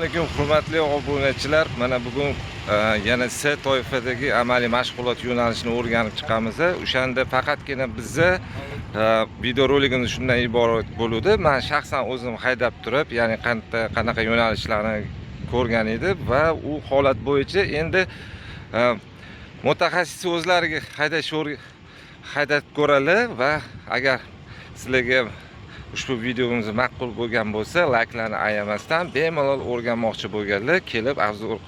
alaykum hurmatli obunachilar. Mana bugun yana S toifadagi amaliy mashg'ulot yo'nalishini o'rganib chiqamiz. O'shanda faqatgina bizga videorolikimiz shundan iborat bo'ldi. Men shaxsan o'zim haydab turib, ya'ni qanaqa yo'nalishlarni ko'rgan edim va u holat bo'yicha endi mutaxassis o'zlariga haydab ko'rali va agar sizlarga ushbu videomiz ma'qul bo'lgan bo'lsa, layklarni ayamasdan bemalol o'rganmoqchi bo'lganlar kelib obzor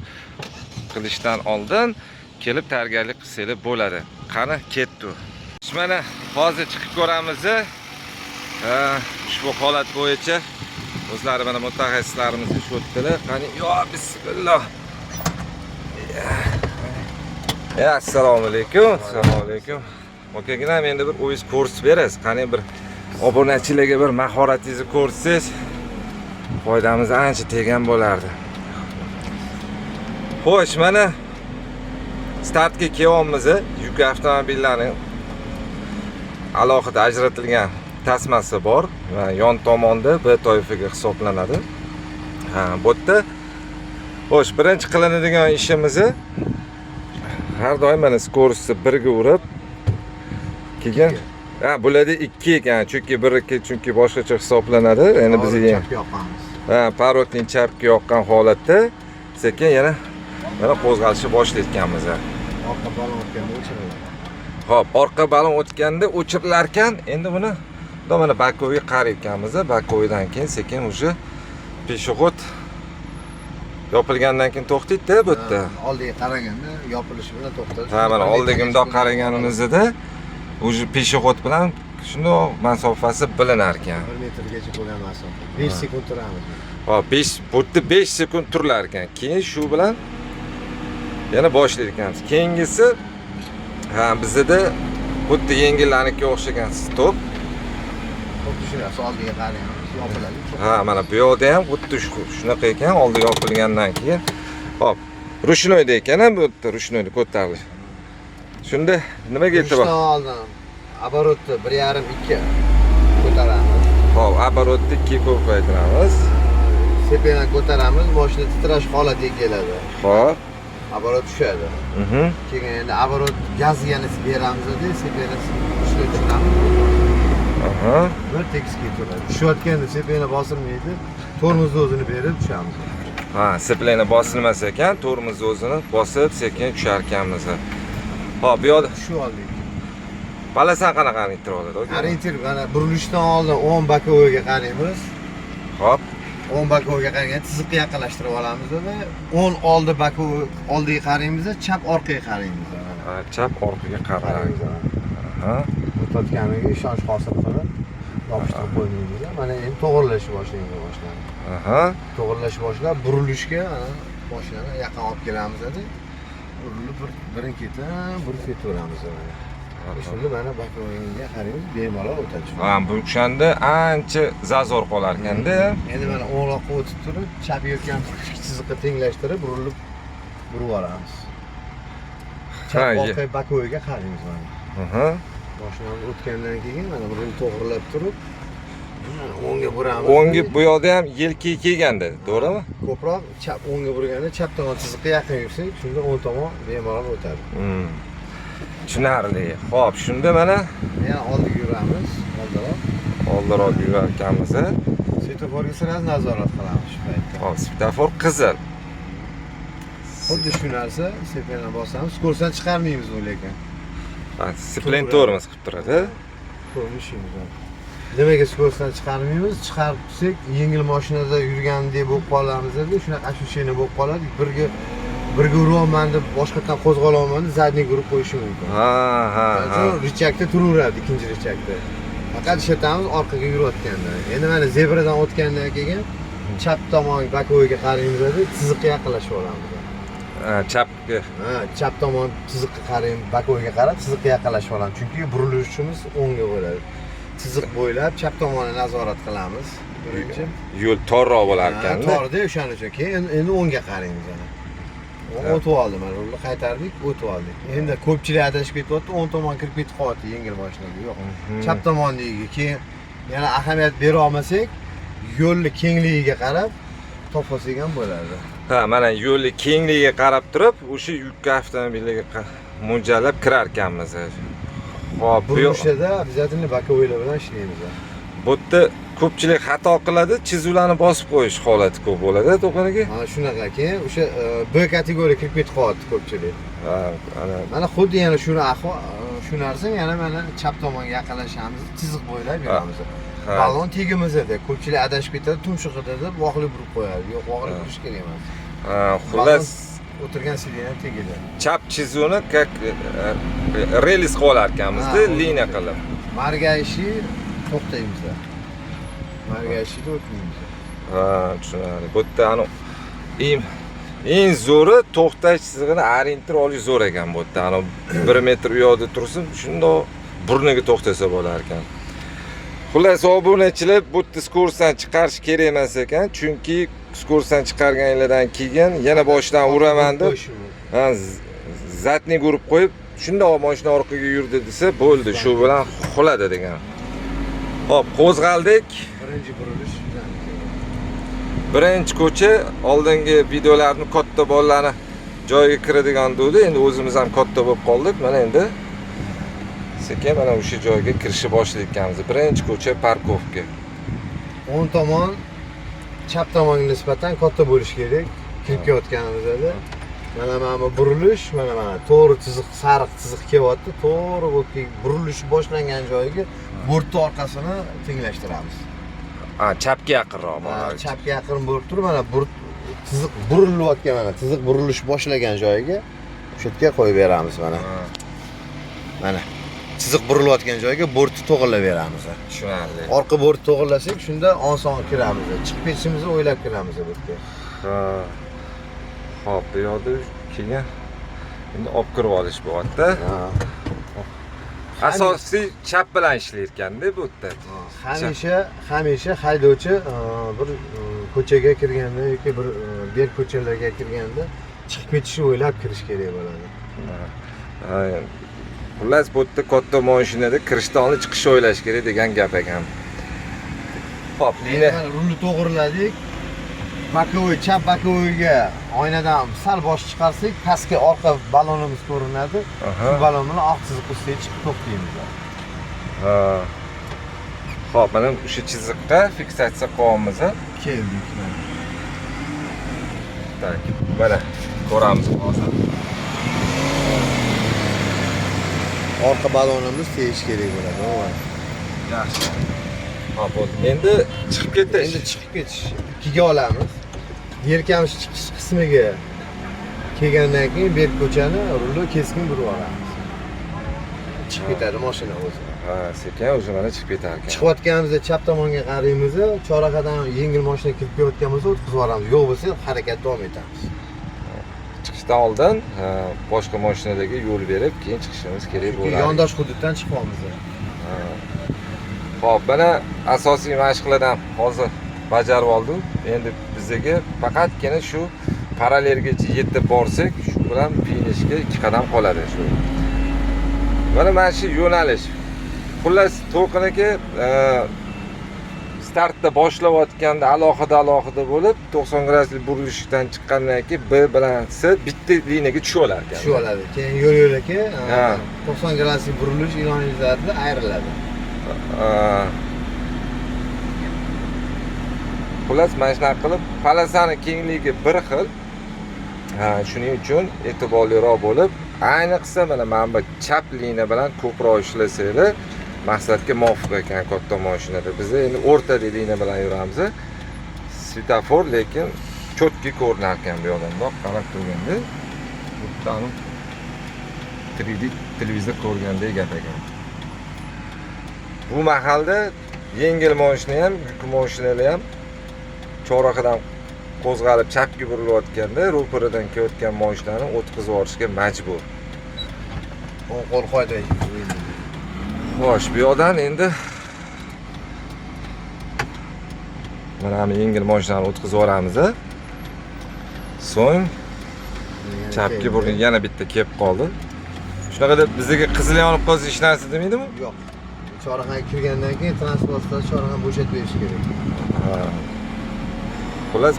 qilishdan oldin kelib tayyorgarlik qilsangiz bo'ladi. Qani ketdi. Mana hozir chiqib ko'ramiz. Ushbu holat bo'yicha o'zlari mana mutaxassislarimiz ish o'tdilar. Qani yo bismillah. Assalomu alaykum. Assalomu alaykum. Okaginam endi bir o'yiz kurs berasiz. Qani bir obunachilarga bir mahoratingizni ko'rsangiz foydamiz ancha tegan bo'lardi. Xo'sh, mana startga kelyapmiz. Yuk avtomobillarining alohida ajratilgan tasmasi bor va yon tomonda B toifaga hisoblanadi. Bu yerda xo'sh, birinchi qilinadigan ishimiz har doim mana skorosti 1 ga urib keyin bularda 2 ekan, chunki 1 chunki boshqacha hisoblanadi. Endi biz chapga yoqamiz. Parokning chapga yoqqan holatda sekin yana qo'zg'alishni boshlayotganmiz. Orqa balon o'tganda o'chiriladi. Xo'p, orqa balon o'tganda o'chirilar ekan. Endi buni mana bakoviga qarayotganmiz. Bakovidan keyin sekin уже peshxod yopilgandan keyin to'xtaydi bu yerda. Oldiga qaraganda yopilishi bilan to'xtadi. Mana oldiga bundoq qaraganimizda уже peshxod bilan shundoq masofasi bilinar ekan. 1 metrgacha bo'lgan masofa. 5 sekund turamiz. Hop, 5 sekund turlar ekan. Keyin shu bilan yana boshlaydi ekanmiz. Keyingisi bizda xuddi yengillarnikiga o'xshagan stop. Xuddi shunaqasi oldiga qaraymiz, yopiladi. Mana bu yoqda ham xuddi shunaqa ekan, oldi yopilgandan keyin. Hop, rushnoyda ekan, bu yerda rushnoyda ko'tarilish. Shunda nimaga e'tibor? Oldin оборотni 1,5-2 ko'taramiz. Hop, оборотni 2 ko'paytiramiz. Sepani ko'taramiz, mashina titrash holatiga keladi. Hop. Оборот tushadi. Keyin endi оборот gazni yana beramiz-da, sepani ishga tushiramiz. Bir tekis ketaveradi. Tushayotganda sepani bosilmaydi, tormozni o'zini berib tushamiz. Sepani bosilmas ekan, tormozni o'zini bosib sekin tushar ekanmiz. Hop, bu yoqda shu oldik. Balasan qanaqa orientir oladi? Orientir mana burilishdan oldin 10 bakoviga qaraymiz. Hop. 10 bakoviga qaragan chiziqqa yaqinlashtirib olamiz va 10 oldi bakovi oldiga qaraymiz, chap orqaga qaraymiz. Chap orqaga qaraymiz. O'tayotganiga ishonch hosil qilib yopishtirib qo'ymaymiz. Mana endi to'g'rilashni boshlaymiz. To'g'rilashni boshlab burilishga mashinani yaqin olib kelamiz dedi. Burilib birin ketaveramiz. Shunda mana bakoviga qaraymiz, bemalol o'tadi. Bu o'shanda ancha zazor qolar ekanda. Endi mana o'ngloqqa o'tib turib, chap yurgan chiziqqa tenglashtirib, burilib yuboramiz. Chap orqa bakoviga qaraymiz mana. Mashinamiz o'tgandan keyin mana buni to'g'rilab turib, o'ngga buramiz. O'ngga bu yoqda ham yelka kelganda, to'g'rimi? Ko'proq chap o'ngga burganda chap tomon chiziqqa yaqin yursak, shunda o'ng tomon bemalol o'tadi. Tushunarli. Xo'p, shunda mana yana oldiga yuramiz, oldiroq yurarkanmiz. Svetoforga sirasiz nazorat qilamiz shu paytda. Hop, svetofor qizil. Xuddi shu narsa, sepani bosamiz, skorsdan chiqarmaymiz u lekin. Disciplin tormoz qilib turadi. Ko'rinishimiz. Nimaga skorsdan chiqarmaymiz? Chiqarsak, yengil mashinada yurgandek bo'lib qolamiz-da, shunaqa ощущение bo'lib qoladi. Birga uryapman deb boshqadan qo'zg'alolman deb zadniga urib qo'yishi mumkin. Richakda turaveradi, ikkinchi richakda. Faqat ishlatamiz orqaga yurayotganda. Endi mana zebradan o'tgandan keyin chap tomon bakoviga qaraymiz deb chiziqqa yaqinlashib olamiz. Chapga. Chap tomon chiziqqa qaraymiz, bakoviga qarab chiziqqa yaqinlashib olamiz. Chunki burilishimiz o'ngga bo'ladi. Chiziq bo'ylab chap tomonni nazorat qilamiz. Birinchi yo'l torroq bo'lar ekan-da. Torda o'shaning uchun keyin endi o'ngga qaraymiz mana. O'tib oldi mana, rulni qaytardik, o'tib oldik. Endi ko'pchilik adashib ketyapti, o'ng tomon kirib ketib qolyapti yengil mashinaga. Yo'q. Chap tomondagi keyin yana ahamiyat bera olmasak, yo'lni kengligiga qarab topolsak ham bo'ladi. Ha, mana yo'lni kengligiga qarab turib, o'sha yuk avtomobiliga mo'ljallab kirar ekanmiz. Xo'p, bu Burilishda обязательно bokovoylar bilan ishlaymiz. bu yerda ko'pchilik xato qiladi, chizuvlarni bosib qo'yish holati ko'p bo'ladi, to'g'ri aka? Mana shunaqa keyin o'sha B kategoriya kirib ketib qolyapti ko'pchilik. Ha, ana Mana xuddi yana shu narsa yana mana chap tomonga yaqinlashamiz, chiziq bo'ylab yuramiz. Ha. Ballon tegimizda ko'pchilik adashib ketadi, tumshug'ida deb voqli burib qo'yadi. Yo'q, voqli burish kerak emas. xullas O'tirgan sidina tegadi. chap chizuvni как relis qo'yar ekanmiz-da, liniya qilib. Margayishi to'xtaymiz. Margayishida o'tmaymiz. Ha, tushunarli. Bu yerda eng zo'ri to'xtash chizig'ini orientir olish zo'r ekan bu yerda. 1 metr u yoqda tursin, shundoq burniga to'xtasa bo'lar ekan. Xullas, obunachilar bu yerda skursdan chiqarish kerak emas ekan, chunki skursdan chiqarganlardan keyin yana boshdan uraman deb, ha, zatni urib qo'yib, shundoq mashina orqaga yurdi desa, bo'ldi, shu bilan qoladi degan. Hop, qo'zg'aldik. Birinchi burilish Birinchi ko'cha oldingi videolarni katta bolalarni joyiga kiradigan degandi. Endi o'zimiz ham katta bo'lib qoldik. Mana endi sekin mana o'sha joyga kirishni boshlayotganmiz. Birinchi ko'cha parkovka. o'ng tomon chap tomonga nisbatan katta bo'lishi kerak. Kirib kelayotganimizda mana bu burilish, mana to'g'ri chiziq, sariq chiziq kelyapti. To'g'ri bo'lib burilish boshlangan joyiga bortni orqasini tenglashtiramiz. Ha, chapga yaqinroq mana. Chapga yaqin bo'lib turib, mana chiziq burilayotgan, mana chiziq burilish boshlagan joyiga o'sha yerga qo'yib beramiz mana. Mana chiziq burilayotgan joyga bortni to'g'irlab beramiz. Tushunarli. Orqa bortni to'g'irlasak, shunda oson kiramiz. Chiqib ketishimizni o'ylab kiramiz bu yerga. Ha. Hop, bu yoqda keyin endi olib kirib olish bo'lyapti. Asosiy chap bilan ishlayotganda bu yerda. Hamisha haydovchi bir ko'chaga kirganda yoki bir ber ko'chalarga kirganda chiqib ketishni o'ylab kirish kerak bo'ladi. Xullas, bu yerda katta mashinada kirishdan chiqishni o'ylash kerak degan gap ekan. Hop, rulni to'g'irladik. Bokovoy, chap bokovoyga oynadan sal bosh chiqarsak, pastga orqa ballonimiz ko'rinadi. Shu ballon bilan oq chiziq ustiga chiqib to'xtaymiz. Ha. Hop, mana o'sha chiziqqa fiksatsiya qilyapmiz. Keldik. Tak, mana ko'ramiz hozir. Orqa ballonimiz tegish kerak bo'ladi. Yaxshi. Hop, endi chiqib ketish. Endi chiqib ketish. Ikkiga olamiz. Yelkamiz chiqish qismiga kelgandan keyin berk ko'chani rulni keskin burib olamiz. Chiqib ketadi mashina o'zi. Ha, sekin o'zi mana chiqib ketar ekan. Chiqayotganimizda chap tomonga qaraymiz, chorrahadan yengil mashina kirib kelayotgan bo'lsa o'tkazib yuboramiz. Yo'q bo'lsa harakat davom etamiz. Chiqishdan oldin boshqa mashinalarga yo'l berib, keyin chiqishimiz kerak bo'ladi. Yondosh hududdan chiqamiz. Xo'p, mana asosiy mashqlardan hozir bajarib oldim. Endi bizga faqatgina shu parallelgacha yetib borsak, shu bilan finishga 2 qadam qoladi shu. Mana shu yo'nalish. Xullas, To'lqin aka startda boshlayotganda alohida bo'lib 90 graduslik burilishdan chiqqandan keyin B bilan C bitta liniyaga tushib oladi. Tushib oladi. Keyin yo'l-yo'lakka 90 graduslik burilish ilonlarida ayriladi. Xullas, mana shunaqa qilib palasani kengligi bir xil. Shuning uchun e'tiborliroq bo'lib, ayniqsa mana bu chap liniya bilan ko'proq ishlasanglar, maqsadga muvofiq ekan katta mashinada. Biz endi o'rta liniya bilan yuramiz. Svetofor lekin cho'tki ko'rinar ekan bu yoqdan. Qarab turganda, bu 3D televizor ko'rgandek gap ekan. Bu mahalda yengil mashina ham, yuk mashinalar ham chorrahadan qo'zg'alib chapga burilayotganda ro'paradan kelayotgan mashinani o'tkazib yuborishga majbur. O'ng qo'l qo'ydi. Xo'sh, bu yoqdan endi mana bu yengil mashinani o'tkazib yuboramiz. So'ng chapga burilgan yana bitta kelib qoldi. Shunaqa deb bizga qizil yonib qolsa hech narsa demaydimi? Yo'q. Chorrahaga kirgandan keyin transportdan chorrahani bo'shatib berish kerak. Xullas,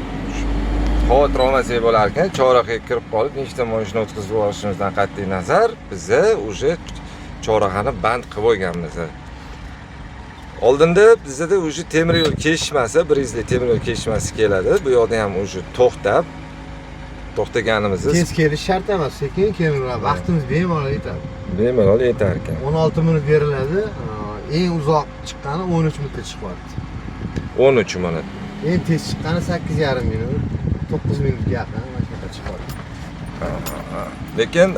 xavotir olmasak bo'lar ekan. Chorrahaga kirib qolib, nechta mashina o'tkazib yuborishimizdan qat'iy nazar, biza уже chorrahani band qilib qo'yganmiz. Oldinda bizda уже temir yo'l kesishmasi, bir izli temir yo'l kesishmasi keladi. Bu yoqda ham уже to'xtaganimizni tez kelish shart emas, sekin kelaveradi. Vaqtimiz bemalol yetadi. bemalol yetar ekan. 16 minut beriladi. Eng uzoq chiqqani 13 minutda chiqyapti. 13 minut. Eng tez chiqqani 8,5 minut, 9 minutga yaqin mana shunaqa chiqyapti. Lekin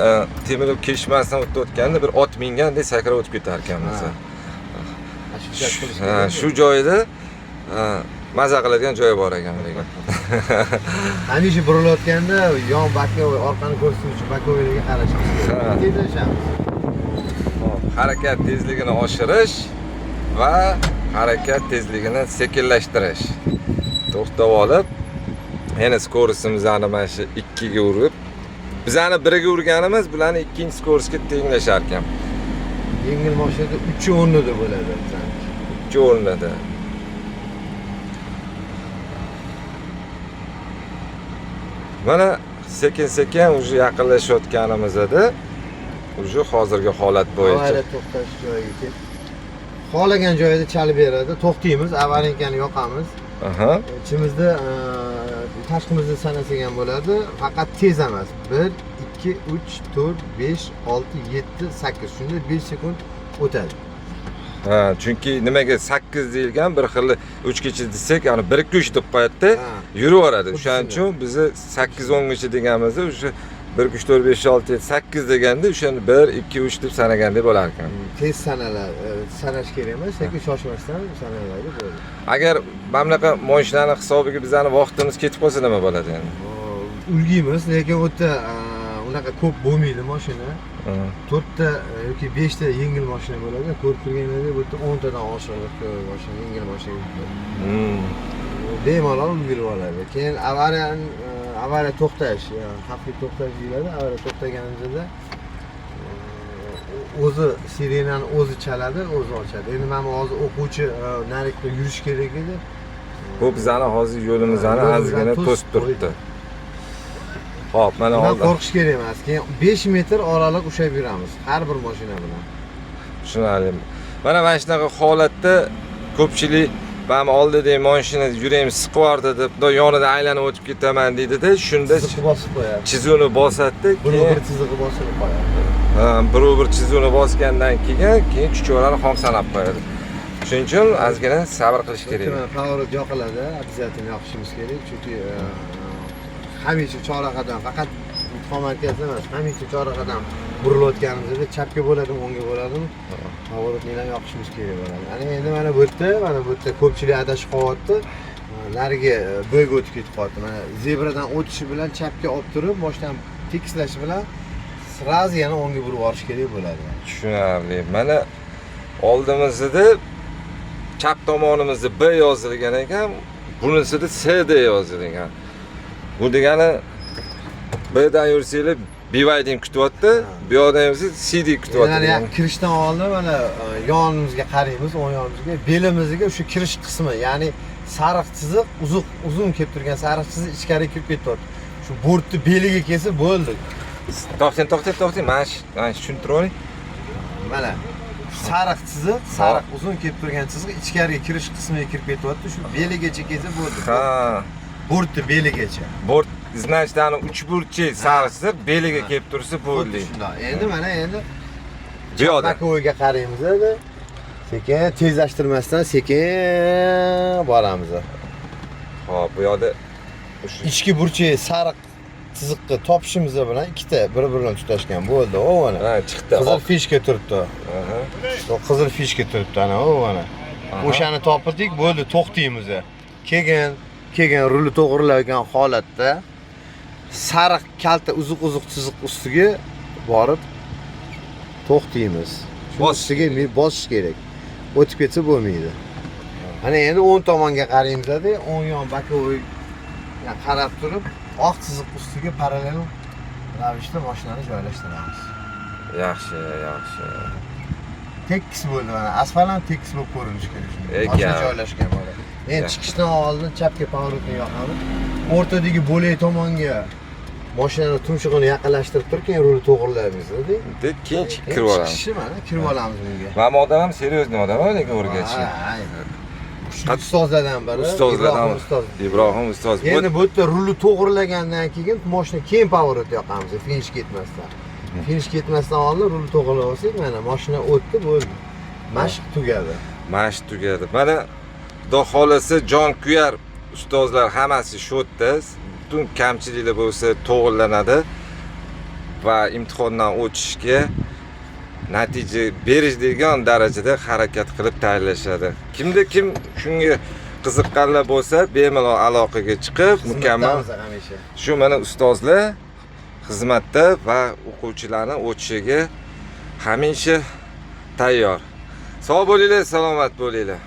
temir yo'l kesishmasidan o'tayotganda bir ot mingandek sakrab o'tib ketar ekanmiz. Shu joyda maza qiladigan joyi bor ekan lekin. Hamisha burilayotganda yon bakovoy orqani ko'rsatuvchi bakovoylarga qarashimiz kerak. Tezlashamiz. Harakat tezligini oshirish va harakat tezligini sekinlashtirish. To'xtab olib, yana skorsimizni mana shu 2 ga urib, bizani 1 ga urganimiz bularni 2-chi skorsga tenglashar ekan. Yengil mashinada 3 o'rnida bo'ladi. 3 o'rnida. Mana sekin-sekin уже yaqinlashayotganimizda уже hozirgi holat bo'yicha avariya to'xtash joyiga kelib xohlagan joyida chalib beradi. To'xtaymiz, avariyankani yoqamiz. Ichimizda tashqimizda sanasak ham bo'ladi. Faqat tez emas. 1 2 3 4 5 6 7 8 shunda 5 sekund o'tadi. Chunki nimaga 8 deyilgan bir xil 3 gacha desak, ya'ni 1 2 3 deb qo'yadi, yuraveradi. O'shaning uchun biz 8 10 gacha deganimizda o'sha 1 2 3 4 5 6 7 8 deganda o'shani 1 2 3 deb sanagandek bo'lar ekan. Tez sanash kerak emas, lekin shoshmasdan sanaladi bo'ladi. Agar mana bunaqa mashinaning hisobiga bizani vaqtimiz ketib qolsa nima bo'ladi endi? Ulguymiz, lekin u yerda unaqa ko'p bo'lmaydi mashina. 4 ta yoki 5 ta yengil mashina bo'ladi. Ko'rib turganingizdek, bu yerda 10 tadan oshiq mashina, yengil mashina. Bemalol ulgurib oladi. Keyin avariya to'xtash, xavfli to'xtash deyiladi. Avariya to'xtaganimizda o'zi sirenani o'zi chaladi, o'zi ochadi. Endi mana hozir o'quvchi narikda yurish kerak edi. Bu bizani hozir yo'limizni ozgina to'sib turibdi. Xo'p, mana oldi. hozir Qo'rqish kerak emas. Keyin 5 metr oraliq ushlab yuramiz har bir mashina bilan. Tushunarli. Mana shunaqa holatda ko'pchilik "Bam oldidagi mashina yuraymiz siqib yubordi" deb, yonida aylanib o'tib ketaman deydi-da, shunda bosib qo'yadi. Chizuvni bosadi, keyin bir chizig'i bosib qo'yadi. Bir chizuvni bosgandan keyin chuchuklarni xom sanab qo'yadi. Shuning uchun ozgina sabr qilish kerak. Favorit yoqiladi, обязательно yoqishimiz kerak, chunki hamisha chorrahadan faqat imtihon markazida emas, hamisha chorrahadan burilayotganimizda chapga bo'ladimi, o'ngga bo'ladimi, favoritni yoqishimiz kerak bo'ladi. Endi mana bu yerda ko'pchilik adashib qolyapti. Nariga bo'yga o'tib ketib qoldi. Mana zebradan o'tishi bilan chapga olib turib, boshdan tekislashi bilan sразу yana o'ngga burib yuborish kerak bo'ladi. Tushunarli. Mana oldimizda chap tomonimizda B yozilgan ekan, bunisida S deb yozilgan. Bu degani B'dan yursanglar BY'dan kutyapti, bu yoqdan yursanglar CD kutyapti. Ya'ni kirishdan oldin mana yonimizga qaraymiz, o'ng yonimizga, belimizga o'sha kirish qismi, ya'ni sariq chiziq, uzun kelib turgan sariq chiziq ichkariga kirib ketyapti. Shu bortni beliga kelsa bo'ldi. To'xting, mana tushuntirib oling. Mana sariq chiziq, sariq uzun kelib turgan chiziq ichkariga kirish qismiga kirib ketyapti. Shu beligacha kelsa bo'ldi. Bortni beligacha. Bort, значит, ana 3 burchi sariq beliga kelib tursa bo'ldi. Endi mana bu yoqda bakovoyga qaraymiz-da. Sekin tezlashtirmasdan sekin boramiz. Xo'p, bu yoqda ichki burchi sariq chiziqni topishimiz bilan ikkita bir-birini tutashgan bo'ldi. O mana. Chiqdi. Qizil fishka turibdi. Qizil fishka turibdi ana, o mana. O'shani topdik, bo'ldi, to'xtaymiz. Keyin rulni to'g'rilagan holatda sariq kalta uzuq chiziq ustiga borib to'xtaymiz. Ustiga bosish kerak. O'tib ketsa bo'lmaydi. Mana endi o'ng tomonga qaraymiz-da, o'ng yon bakovoy qarab turib, oq chiziq ustiga parallel ravishda mashinani joylashtiramiz. Yaxshi. Tekis bo'ldi mana. Asfalt ham tekis bo'lib ko'rinishi kerak. Mashina joylashgan bo'ladi. Endi chiqishdan oldin chapga pоворotni yoqamiz. O'rtadagi bo'lak tomonga mashinani tumshug'ini yaqinlashtirib turib, keyin rulni to'g'rilaymiz-da. Deb keyin kirib olamiz. Chiqishi mana kirib olamiz bunga. Mana odam ham seriozniy odam, lekin o'rgatishga. Ustozlardan biri. Ustozlardan ustoz. Ibrohim ustoz. Endi bu yerda rulni to'g'rilagandan keyin mashina keyin pоворot yoqamiz, finish ketmasdan. Finish ketmasdan oldin rulni to'g'rilab olsak, mana mashina o'tdi, bo'ldi. Mashq tugadi. Mashq tugadi. Mana xudo xolasa jon kuyar ustozlar hammasi shu yerda. Butun kamchiliklar bo'lsa to'g'rilanadi va imtihondan o'tishga natija beradigan darajada harakat qilib tayyorlashadi. Kimda kim shunga qiziqqanlar bo'lsa, bemalol aloqaga chiqib, mukammal shu mana ustozlar xizmatda va o'quvchilarning o'tishiga hamisha tayyor. Sog' bo'linglar, salomat bo'linglar.